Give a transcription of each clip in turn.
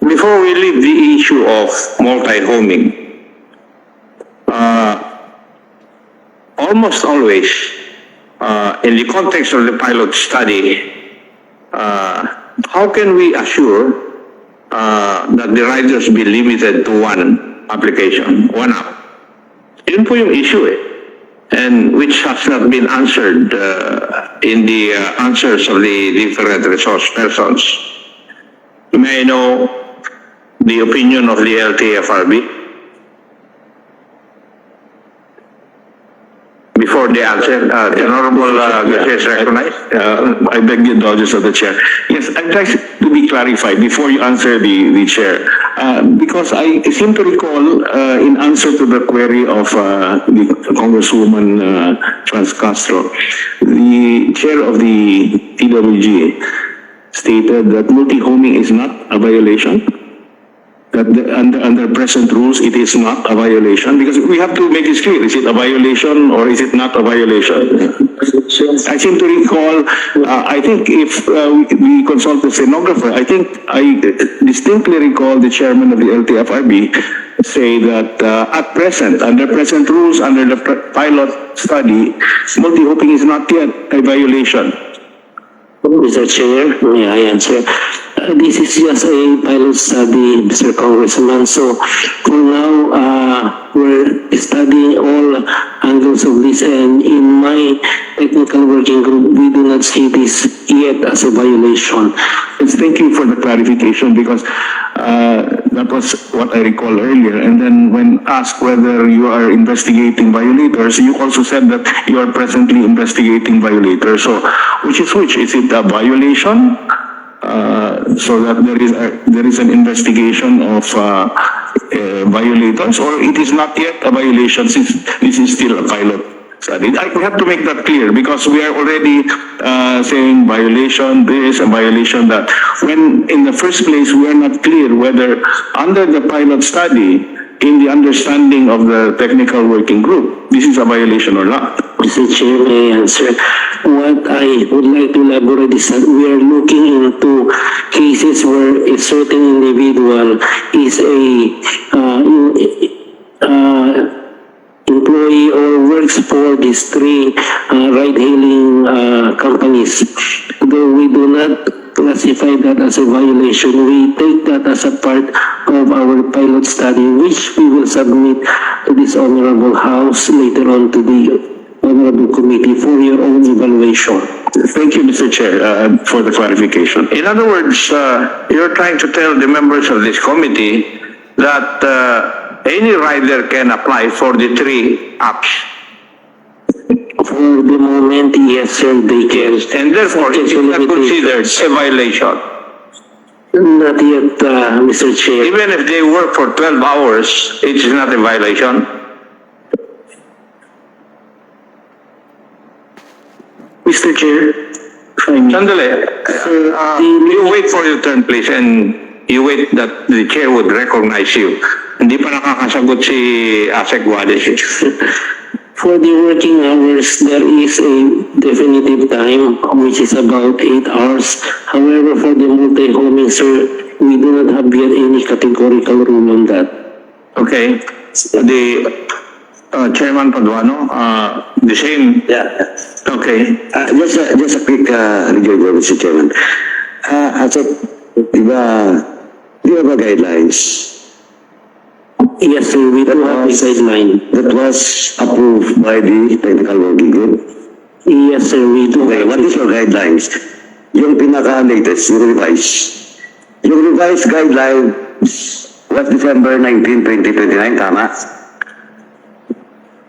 before we leave the issue of multi-homing, almost always, in the context of the pilot study, how can we assure that the riders be limited to one application, one app? Yun po yung issue eh. And which has not been answered in the answers of the different resource persons. May I know the opinion of the LTFRB? Before the answer, the Honorable is recognized. I beg the indulgence of the Chair. Yes, I'd like to be clarified before you answer the Chair. Because I seem to recall in answer to the query of the Congresswoman Trans Castro, the Chair of the TWG stated that multi-homing is not a violation. That under present rules, it is not a violation, because we have to make it clear, is it a violation or is it not a violation? I seem to recall, I think if we consult the stenographer, I think I distinctly recall the chairman of the LTFRB say that at present, under present rules, under the pilot study, multi-homing is not yet a violation. Mr. Chair, may I answer? This is just a pilot study, Mr. Congressman. So for now, we're studying all angles of this, and in my technical working group, we do not see this yet as a violation. Yes, thank you for the clarification, because that was what I recall earlier. And then when asked whether you are investigating violators, you also said that you are presently investigating violators. So which is which? Is it a violation? So that there is an investigation of violators, or it is not yet a violation since this is still a pilot study? We have to make that clear, because we are already saying violation this and violation that, when in the first place we are not clear whether under the pilot study, in the understanding of the technical working group, this is a violation or not. Mr. Chair, may I answer? What I would like to elaborate is that we are looking into cases where a certain individual is employee or works for these three ride-hailing companies. Though we do not classify that as a violation, we take that as a part of our pilot study, which we will submit to this honorable House later on to the honorable committee for your own evaluation. Thank you, Mr. Chair, for the clarification. In other words, you're trying to tell the members of this committee that any rider can apply for the three apps. For the moment, yes, sir, they can. And therefore, it is not considered a violation. Not yet, Mr. Chair. Even if they work for 12 hours, it is not a violation. Mr. Chair, Sandali, you wait for your turn, please, and you wait that the chair would recognize you. Hindi pa nakakasagot si Asek Guades. for the working hours, there is a definitive time, which is about 8 hours. However, for the multi-homing, sir, we do not have yet any categorical rule on that. Okay. The Chairman Paduano, the same. Yeah. Okay. Just a quick review, Mr. Chairman. As of, di ba guidelines? Yes, sir, we do have a guideline. That was approved by the technical working group. Yes, sir, we do. Okay, what is your guidelines? Yung pinaka-latest, yung revised. Yung revised guideline was December 19, 2029, tama?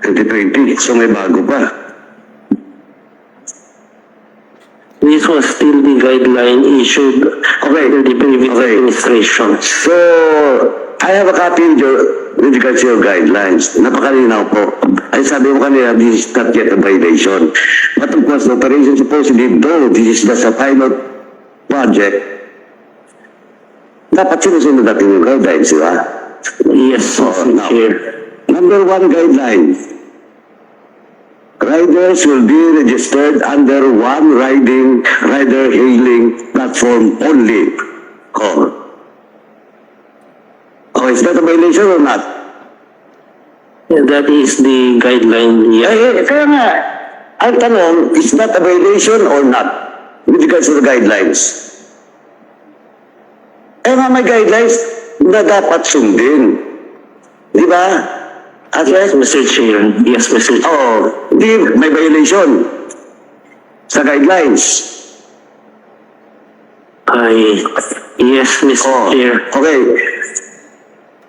2020, so may bago pa. This was still the guideline issued under the previous administration. So, I have a copy with regards to your guidelines. Napakalinaw po. Ay sabi mo kanina, this is not yet a violation. But of course, the operation supposedly, though this is just a pilot project, dapat sinusunod natin yung guidelines, di ba? Yes, Mr. Chair. Number 1 guideline. Riders will be registered under one rider-hailing platform only. Core. is that a violation or not? That is the guideline, yeah. Kaya nga, ang tanong, is that a violation or not? With regards to the guidelines. Kaya nga may guidelines na dapat sundin. Di ba? At Yes, Mr. Chair. Yes, Mr. Chair. di may violation sa guidelines. Yes, Mr. Chair. Okay.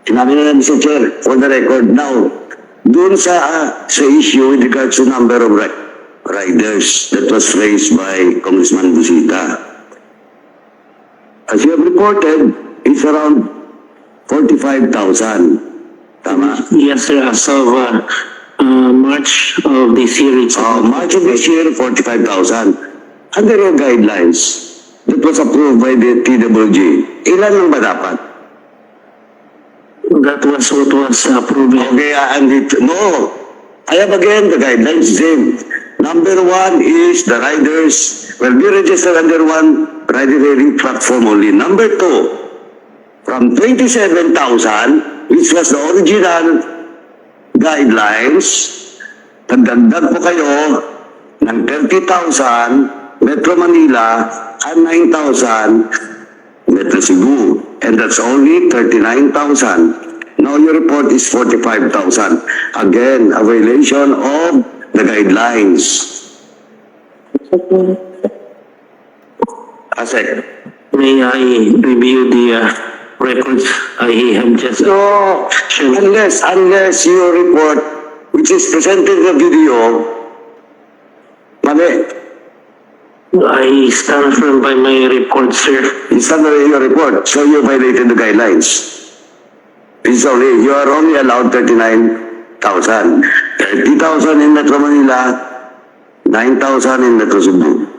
Sinabi na lang, Mr. Chair, for the record. Now, dun sa issue with regards to number of riders that was raised by Congressman Busita. As you have reported, it's around 45,000. Tama? Yes, sir. As of March of this year, it's March of this year, 45,000. Under your guidelines that was approved by the TWG, ilan lang ba dapat? that was what was approved. Okay, no. I have again the guidelines, same. Number one is the riders will be registered under one ride-hailing platform only. Number two, from 27,000, which was the original guidelines, nagdagdag po kayo ng 30,000 Metro Manila and 9,000 Metro Cebu. And that's only 39,000. Now your report is 45,000. Again, a violation of the guidelines. Asek. May I review the records I have just... No, unless your report, which is presented in the video, mali. I stand firm by my report, sir. It's not your report, so you violated the guidelines. You are only allowed 39,000. 30,000 in Metro Manila, 9,000 in Metro Cebu.